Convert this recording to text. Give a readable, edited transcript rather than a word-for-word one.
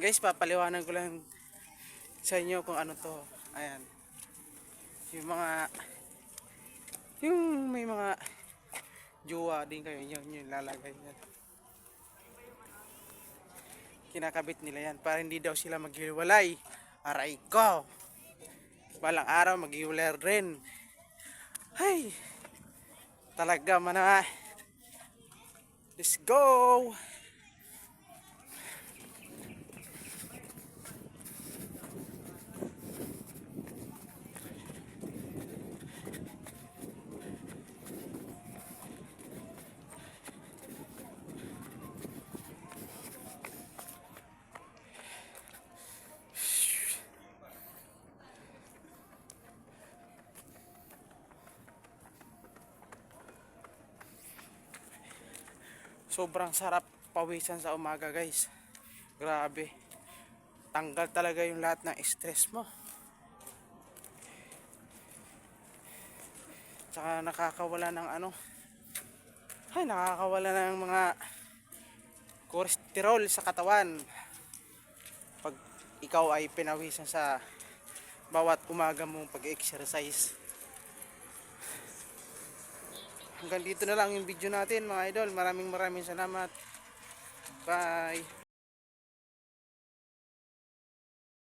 Guys, papaliwanag ko lang sa inyo kung ano to. Ayan. Yung mga may mga jowa din kayo, yun yung lalagay yan. Kinakabit nila yan para hindi daw sila maghiwalay. Aray ko. Balang araw maghiwalay rin. Hay. Talaga man na. Let's go. Sobrang sarap pawisan sa umaga, guys. Grabe. Tanggal talaga yung lahat ng stress mo. Tsaka nakakawala ng nakakawala ng mga cholesterol sa katawan. Pag ikaw ay pinawisan sa bawat umaga mong pag-exercise. Hanggang dito na lang yung video natin, mga idol. Maraming salamat. Bye.